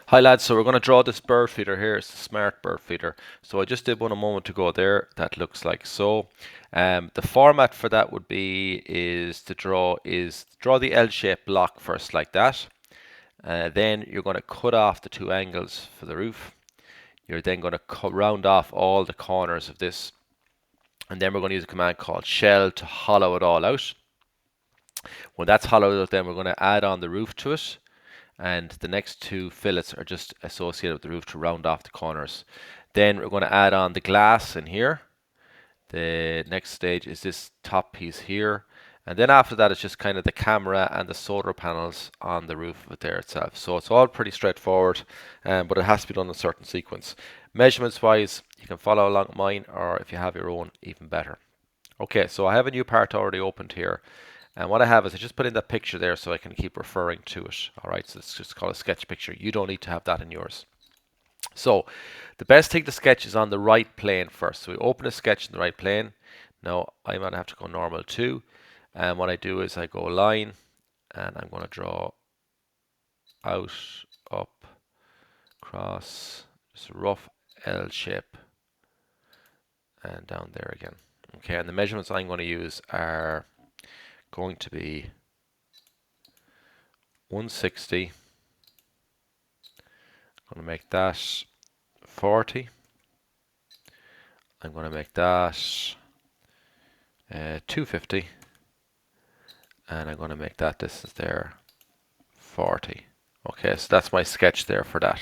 Hi lads, so we're going to draw this bird feeder here. It's a smart bird feeder. So I just did one a moment ago there. That looks like so. The format for that would be is draw the L-shaped block first like that. Then you're going to cut off the two angles for the roof. You're then going to round off all the corners of this. And then we're going to use a command called shell to hollow it all out. When that's hollowed out, then we're going to add on the roof to it. And the next two fillets are just associated with the roof to round off the corners. Then we're going to add on the glass in here. The next stage is this top piece here. And then after that, it's just kind of the camera and the solar panels on the roof of it there itself. So it's all pretty straightforward, but it has to be done in a certain sequence. Measurements wise, you can follow along mine, or if you have your own, even better. Okay, so I have a new part already opened here. And what I have is I just put in that picture there so I can keep referring to it. All right, so it's just called a sketch picture. You don't need to have that in yours. So the best thing to sketch is on the right plane first. So we open a sketch in the right plane. Now I'm going to have to go normal too. And what I do is I go line and I'm going to draw out, up, across, just a rough L shape and down there again. Okay, and the measurements I'm going to use are going to be 160. I'm going to make that 40. I'm going to make that 250. And I'm going to make that distance there 40. Okay, so that's my sketch there for that.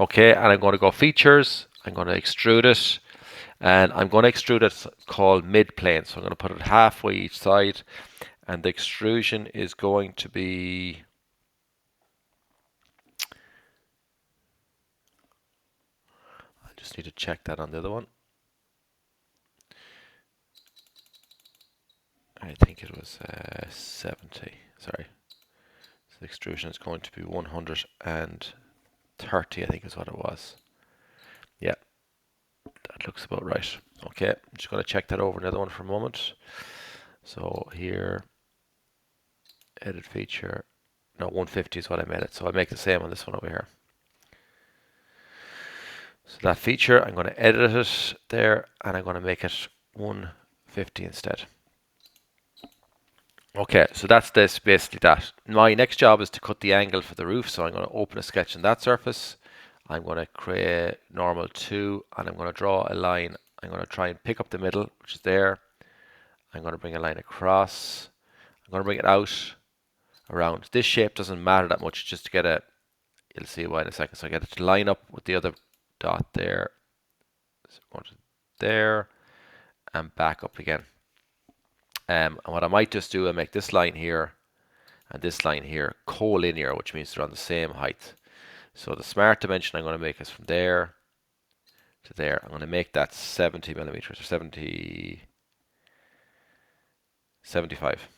Okay, and I'm going to go features. I'm going to extrude it. And I'm going to extrude it called mid plane. So I'm going to put it halfway each side. And the extrusion is going to be, I just need to check that on the other one. I think it was 70. Sorry. So the extrusion is going to be 130, I think is what it was. Yeah, that looks about right. Okay, I'm just going to check that over another one for a moment. So here, edit feature. No, 150 is what I made it. So I make the same on this one over here. So that feature, I'm going to edit it there, and I'm going to make it 150 instead. Okay, so that's this, basically that. My next job is to cut the angle for the roof, so I'm going to open a sketch on that surface. I'm going to create normal 2, and I'm going to draw a line. I'm going to try and pick up the middle, which is there. I'm going to bring a line across. I'm going to bring it out around. This shape doesn't matter that much, just to get a, you'll see why in a second. So I get it to line up with the other dot there. So going to there, and back up again. And what I might just do, I make this line here and this line here collinear, which means they're on the same height. So the smart dimension I'm going to make is from there to there. I'm going to make that 70 millimeters or 75.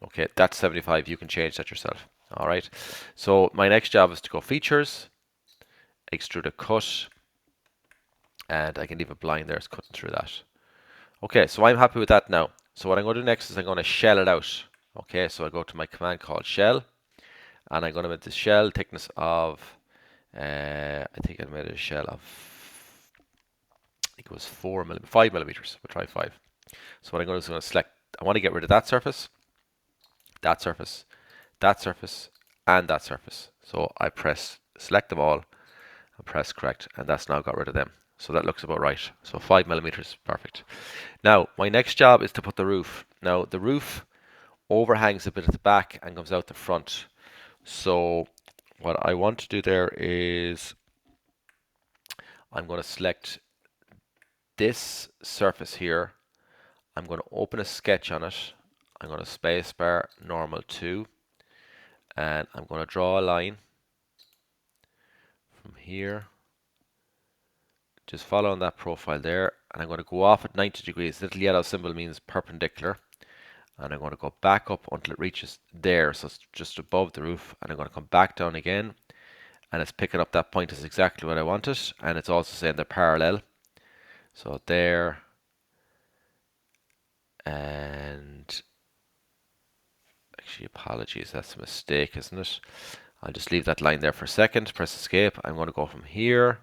Okay, that's 75. You can change that yourself. All right. So my next job is to go features, extrude a cut, and I can leave a blind there. It's cutting through that. Okay, so I'm happy with that now. So what I'm going to do next is I'm going to shell it out. Okay, so I go to my command called shell, and I'm going to make the shell thickness of, I think I made a shell of, I think it was 5 millimeters. We'll try 5. So what I'm going to do is I'm going to select, I want to get rid of that surface, that surface, that surface, and that surface. So I press select them all and press correct, and that's now got rid of them. So that looks about right. So 5 millimeters, perfect. Now my next job is to put the roof. Now the roof overhangs a bit at the back and comes out the front. So what I want to do there is I'm going to select this surface here. I'm going to open a sketch on it. I'm going to spacebar normal 2, and I'm going to draw a line from here, just following that profile there, and I'm going to go off at 90 degrees. The little yellow symbol means perpendicular, and I'm going to go back up until it reaches there, so it's just above the roof, and I'm going to come back down again, and it's picking up that point is exactly what I wanted, and it's also saying they're parallel. So there, and actually apologies, that's a mistake, isn't it? I'll just leave that line there for a second, press escape. I'm going to go from here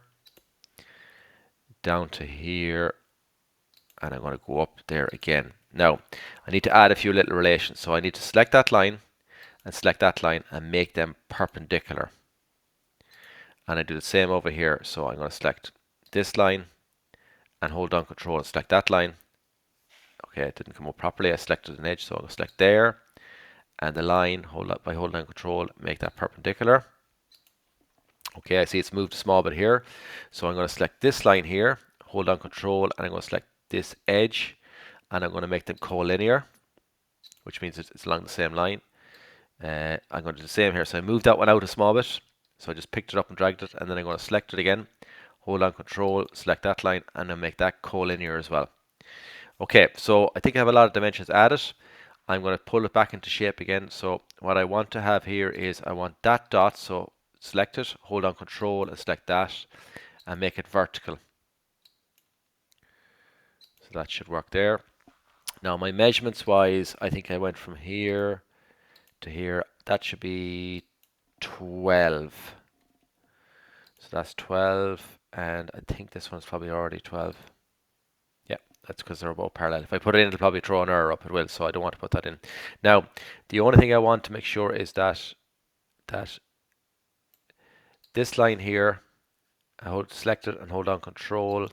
down to here, and I'm going to go up there again. Now, I need to add a few little relations. So I need to select that line and select that line and make them perpendicular. And I do the same over here. So I'm going to select this line and hold down control and select that line. Okay, it didn't come up properly. I selected an edge, so I'll select there. And the line, by holding down control, make that perpendicular. Okay, I see it's moved a small bit here. So I'm going to select this line here, hold down control, and I'm going to select this edge, and I'm going to make them collinear, which means it's along the same line. I'm going to do the same here. So I moved that one out a small bit. So I just picked it up and dragged it, and then I'm going to select it again, hold down control, select that line, and then make that collinear as well. Okay, so I think I have a lot of dimensions added. I'm going to pull it back into shape again. So what I want to have here is I want that dot, so select it, hold down control and select that and make it vertical. So that should work there. Now my measurements wise, I think I went from here to here. That should be 12. So that's 12, and I think this one's probably already 12. Yeah, that's because they're both parallel. If I put it in, it'll probably throw an error up. It will, so I don't want to put that in. Now, the only thing I want to make sure is that this line here, I select it and hold down control,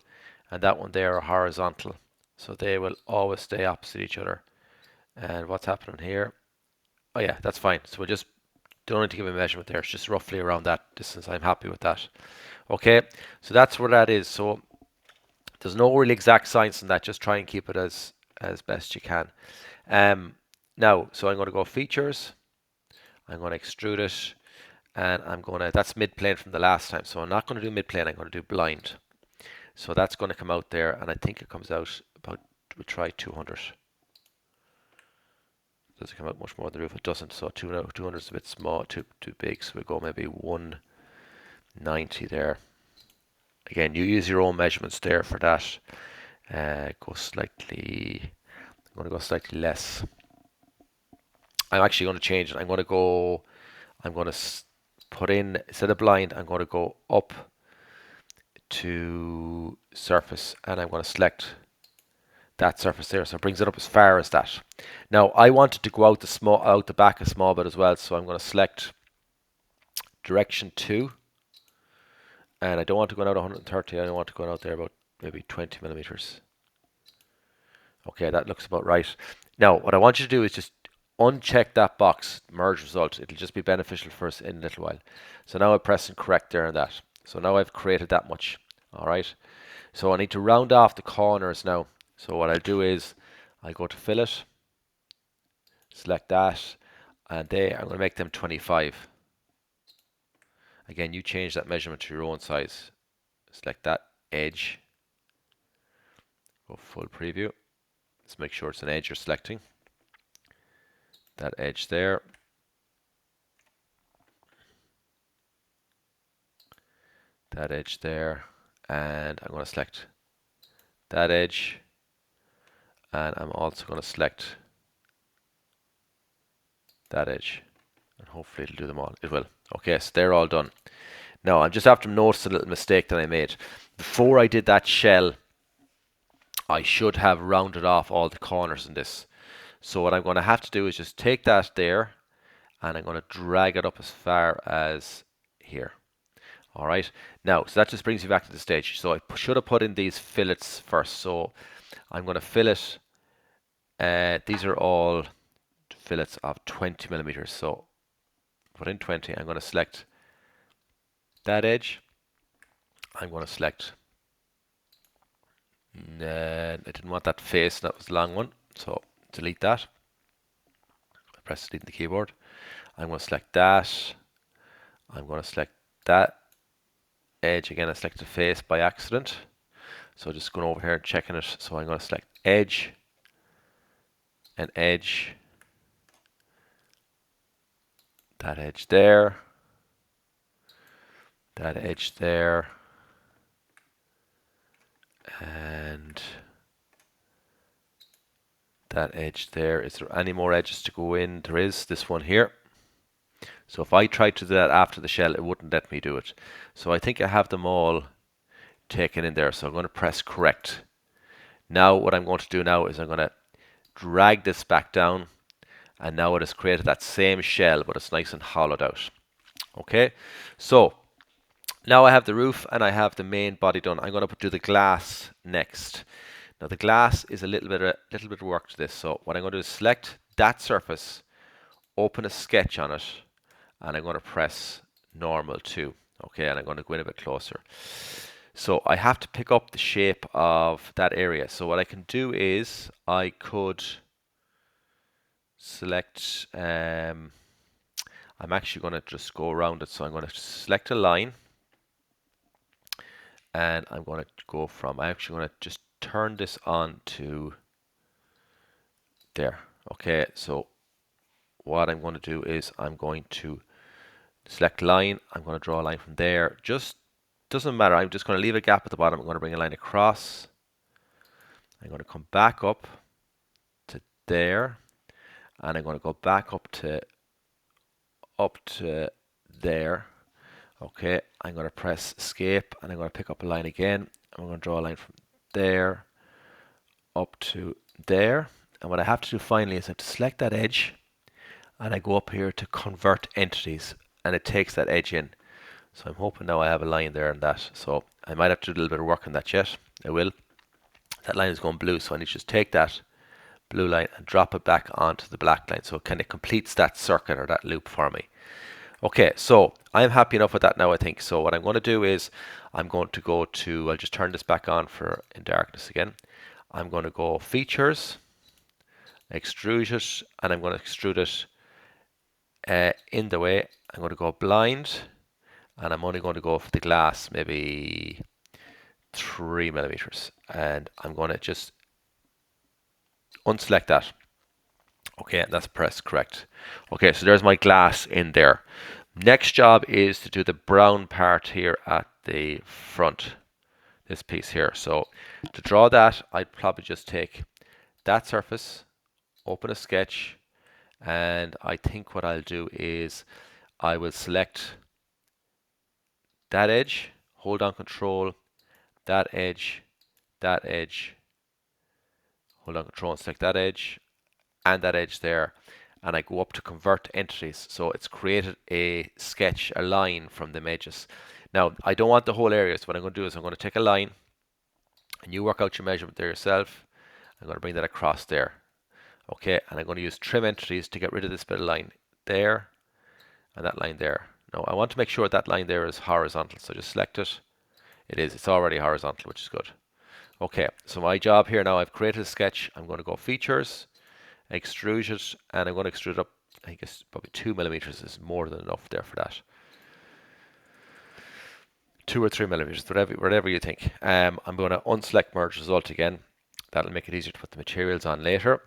and that one there are horizontal. So they will always stay opposite each other. And what's happening here? Oh yeah, that's fine. So we just don't need to give a measurement there. It's just roughly around that distance. I'm happy with that. Okay, so that's where that is. So there's no really exact science in that. Just try and keep it as best you can. Now, so I'm going to go features. I'm going to extrude it, and I'm going to, that's mid plane from the last time. So I'm not going to do mid plane. I'm going to do blind. So that's going to come out there, and I think it comes out about, we'll try 200. Does it come out much more than the roof? It doesn't. So 200 is a bit small, too big. So we'll go maybe 190 there. Again, you use your own measurements there for that. Go slightly, I'm going to go slightly less. I'm actually going to change it. I'm going to put in, instead of blind, I'm going to go up to surface, and I'm going to select that surface there, so it brings it up as far as that. Now I wanted to go out the back a small bit as well, so I'm going to select direction 2, and I don't want to go out 130. I don't want to go out there about maybe 20 millimeters. Okay, that looks about right. Now what I want you to do is just uncheck that box, merge result. It'll just be beneficial for us in a little while. So now I'm pressing correct there on that. So now I've created that much. All right. So I need to round off the corners now. So what I'll do is I go to fillet, select that, and I'm going to make them 25. Again, you change that measurement to your own size. Select that edge. Go full preview. Let's make sure it's an edge you're selecting. That edge there. That edge there. And I'm going to select that edge. And I'm also going to select that edge. And hopefully it'll do them all. It will. Okay, so they're all done. Now, I'm just after noticing a little mistake that I made. Before I did that shell, I should have rounded off all the corners in this. So what I'm going to have to do is just take that there, and I'm going to drag it up as far as here. All right. Now, so that just brings me back to the stage. So I should have put in these fillets first. So I'm going to fillet. These are all fillets of 20 millimeters. So put in 20. I'm going to select that edge. I'm going to select. I didn't want that face. That was the long one. So delete that. I press delete on the keyboard. I'm going to select that. I'm going to select that edge again. I selected face by accident. So just going over here and checking it. So I'm going to select edge and edge. That edge there. That edge there. And that edge there. Is there any more edges to go in? There is this one here. So if I tried to do that after the shell, it wouldn't let me do it. So I think I have them all taken in there. So I'm going to press correct. Now what I'm going to do now is I'm going to drag this back down, and now it has created that same shell, but it's nice and hollowed out. Okay, so now I have the roof and I have the main body done. I'm going to do the glass next. Now the glass is a little bit of work to this. So what I'm going to do is select that surface, open a sketch on it, and I'm going to press normal too. Okay, and I'm going to go in a bit closer. So I have to pick up the shape of that area. So what I can do is I could select, I'm actually going to just go around it. So I'm going to select a line, and I'm going to go from, I'm actually going to just turn this on to there. Okay, so what I'm going to do is I'm going to select line. I'm going to draw a line from there. Just doesn't matter. I'm just going to leave a gap at the bottom. I'm going to bring a line across. I'm going to come back up to there, and I'm going to go back up to there. Okay, I'm going to press escape, and I'm going to pick up a line again. I'm going to draw a line from there up to there. And what I have to do finally is I have to select that edge, and I go up here to convert entities, and it takes that edge in. So I'm hoping now I have a line there and that. So I might have to do a little bit of work on that yet. I will. That line is going blue, so I need to just take that blue line and drop it back onto the black line. So it kind of completes that circuit or that loop for me. Okay, so I'm happy enough with that now, I think. So what I'm going to do is I'm going to go to, I'll just turn this back on for in darkness again. I'm going to go features, extrude it, and I'm going to extrude it in the way. I'm going to go blind, and I'm only going to go for the glass, maybe 3 millimeters, and I'm going to just unselect that. Okay, and that's pressed correct. Okay, so there's my glass in there. Next job is to do the brown part here at the front, this piece here. So to draw that, I'd probably just take that surface, open a sketch, and I think what I'll do is I will select that edge, hold down control, that edge, hold down control and select that edge and that edge there, and I go up to convert entities. So it's created a sketch, a line from the edges. Now I don't want the whole area, so what I'm going to do is I'm going to take a line, and you work out your measurement there yourself. I'm going to bring that across there. Okay, and I'm going to use trim entities to get rid of this bit of line there and that line there. Now I want to make sure that line there is horizontal, so just select it. It is, it's already horizontal, which is good. Okay, so my job here now, I've created a sketch. I'm going to go features, extrude it, and I'm going to extrude up, I guess probably 2 millimeters is more than enough there for that. 2 or 3 millimeters, whatever you think. I'm going to unselect merge result again. That'll make it easier to put the materials on later.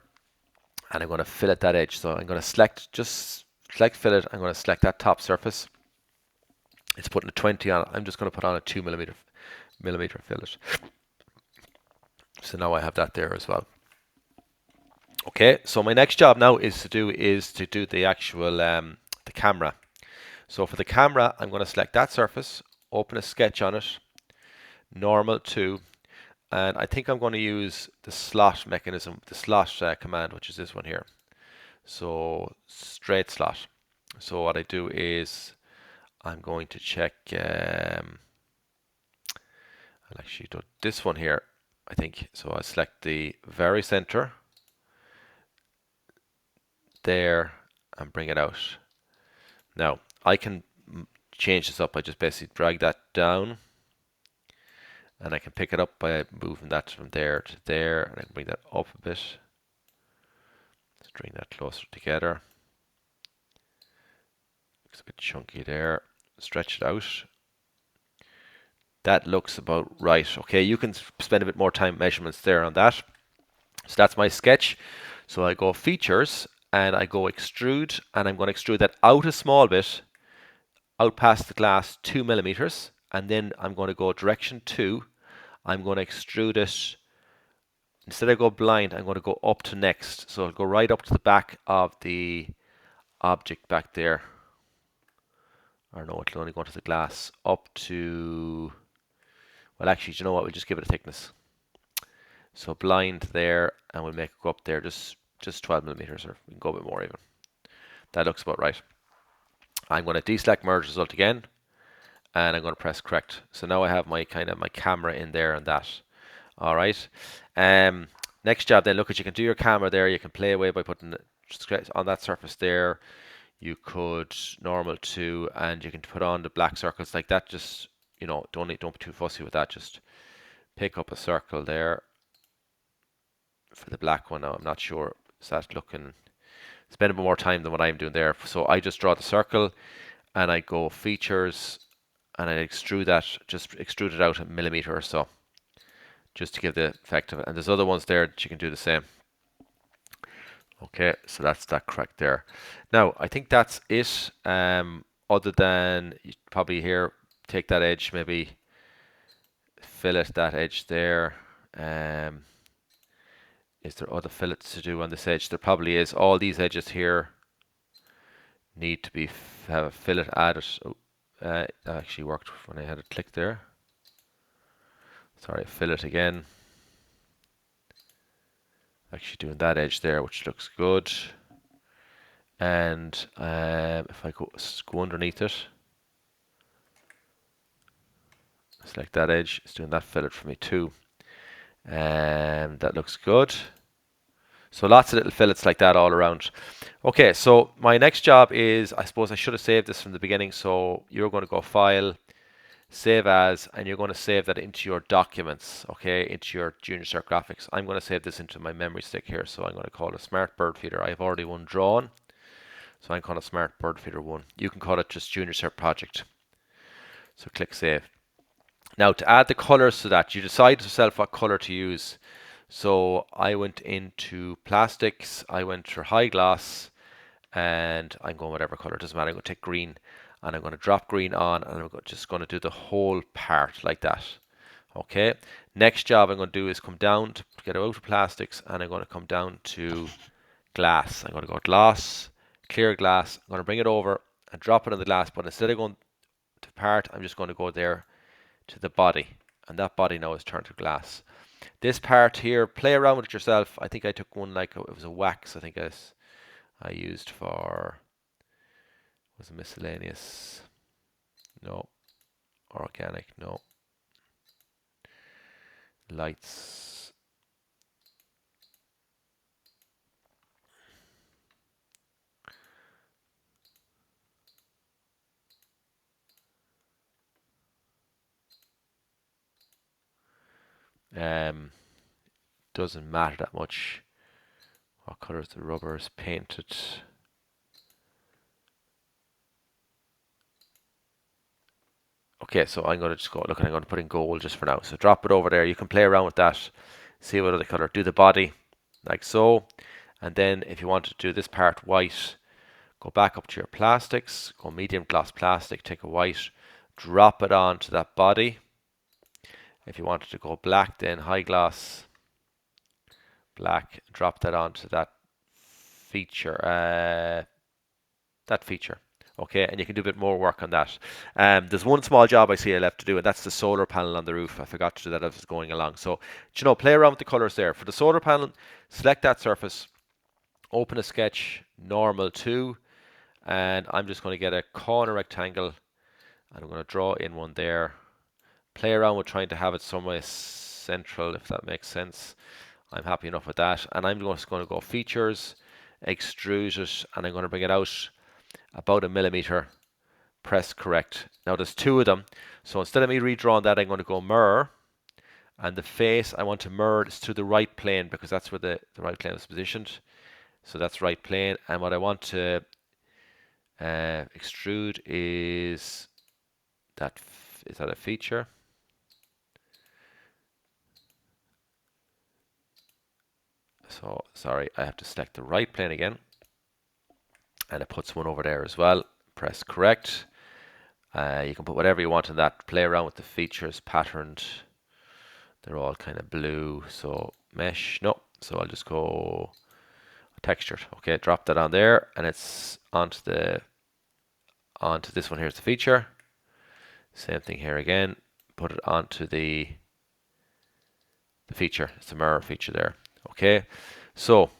And I'm going to fillet that edge. So I'm going to just select fillet. I'm going to select that top surface. It's putting a 20 on it. I'm just going to put on a 2 millimeter fillet. So now I have that there as well. Okay, so my next job now is to do the actual the camera. So for the camera, I'm going to select that surface, open a sketch on it, normal to, and I think I'm going to use the slot mechanism, the slot command, which is this one here. So straight slot. So what I do is I'm going to check, I'll actually do this one here, I think. So I select the very center there and bring it out. Now I can change this up. I just basically drag that down, and I can pick it up by moving that from there to there, and I can bring that up a bit. Let's bring that closer together. Looks a bit chunky there. Stretch it out. That looks about right. Okay, you can spend a bit more time measurements there on that. So that's my sketch. So I go features and I go extrude, and I'm going to extrude that out a small bit, out past the glass 2 millimeters, and then I'm going to go direction 2. I'm going to extrude it. Instead of go blind, I'm going to go up to next. So I'll go right up to the back of the object back there. or no, it'll only go into the glass up to, well, actually, do you know what? We'll just give it a thickness. So blind there, and we'll make it go up there just 12 millimeters, or we can go a bit more even. That looks about right. I'm going to deselect merge result again, and I'm going to press correct. So now I have my my camera in there and that. All right. Um, Next job then, look at, you can do your camera there. You can play away by putting it on that surface there. You could normal to, and you can put on the black circles like that. Just, don't be too fussy with that. Just pick up a circle there for the black one. Now I'm not sure, is that looking, spend a bit more time than what I'm doing there. So I just draw the circle and I go features and I extrude that, just extrude it out a millimeter or so, just to give the effect of it. And there's other ones there that you can do the same. Okay, so that's that correct there. Now I think that's it. Other than you probably here, take that edge, maybe fillet that edge there. Is there other fillets to do on this edge? There probably is. All these edges here need to be have a fillet added. Oh, that actually worked when I had it clicked there. Sorry, fillet again. Actually doing that edge there, which looks good. And if I go underneath it, select that edge, it's doing that fillet for me too. And that looks good. So lots of little fillets like that all around. Okay, so my next job is, I suppose I should have saved this from the beginning. So you're going to go File, Save As, and you're going to save that into your documents, okay, into your Junior Cert Graphics. I'm going to save this into my memory stick here, so I'm going to call it Smart Bird Feeder. I've already one drawn, so I'm calling it Smart Bird Feeder 1. You can call it just Junior Cert Project. So click Save. Now to add the colors to that, you decide yourself what color to use. So I went into plastics, I went for high gloss, and I'm going whatever color, it doesn't matter. I'm going to take green, and I'm going to drop green on, and I'm just going to do the whole part like that. Okay, next job I'm going to do is come down to get out of plastics, and I'm going to come down to glass. I'm going to go glass, clear glass. I'm going to bring it over and drop it on the glass, but instead of going to part, I'm just going to go there to the body, and that body now is turned to glass. This part here, play around with it yourself. I think I took one like it was a wax. I think I used for, was it miscellaneous? No. Organic? No. Lights. Doesn't matter that much what colors the rubber is painted. Okay, so I'm going to just go, look, I'm going to put in gold just for now. So drop it over there. You can play around with that. See what other color. Do the body like so. And then if you want to do this part white, go back up to your plastics, go medium gloss plastic, take a white, drop it onto that body. If you wanted to go black, then high gloss, black, drop that onto that feature. Okay, and you can do a bit more work on that. There's one small job I see I left to do, and that's the solar panel on the roof. I forgot to do that as I was going along. So, play around with the colors there. For the solar panel, select that surface, open a sketch, normal 2, and I'm just going to get a corner rectangle, and I'm going to draw in one there. Play around with trying to have it somewhere central, if that makes sense. I'm happy enough with that, and I'm just going to go features, extrude it, and I'm going to bring it out about a millimeter. Press correct. Now there's 2 of them, so instead of me redrawing that, I'm going to go mirror, and the face I want to mirror is to the right plane, because that's where the right plane is positioned. So that's right plane, and what I want to extrude is that. Is that a feature? So sorry, I have to select the right plane again, and it puts one over there as well. Press correct. You can put whatever you want in that. Play around with the features, patterned. They're all kind of blue. So mesh, no. So I'll just go textured. Okay, drop that on there, and it's onto onto this one. Here's the feature. Same thing here again. Put it onto the feature. It's the mirror feature there. Okay. So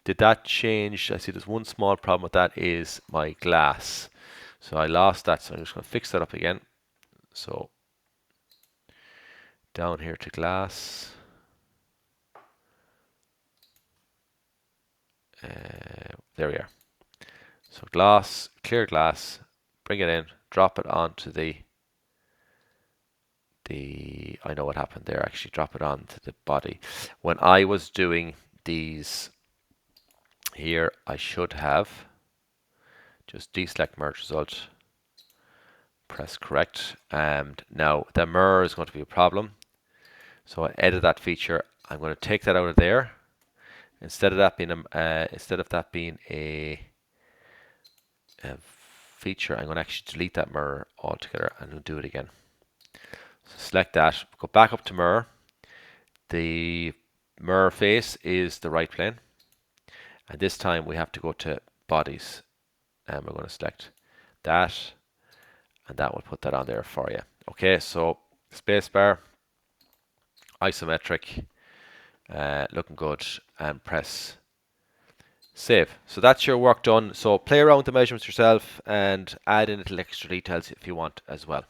did that change? I see there's one small problem with that is my glass. So I lost that. So I'm just going to fix that up again. So down here to glass. There we are. So glass, clear glass, bring it in, drop it onto I know what happened there, actually drop it onto the body. When I was doing these here, I should have just deselect merge result, press correct, and now the mirror is going to be a problem. So I edit that feature. I'm going to take that out of there. Instead of that being a feature, I'm going to actually delete that mirror altogether and do it again. So select that, go back up to mirror. The mirror face is the right plane, and this time we have to go to bodies, and we're going to select that, and that will put that on there for you. Okay, so spacebar, isometric, looking good, and press save. So that's your work done. So play around with the measurements yourself and add in little extra details if you want as well.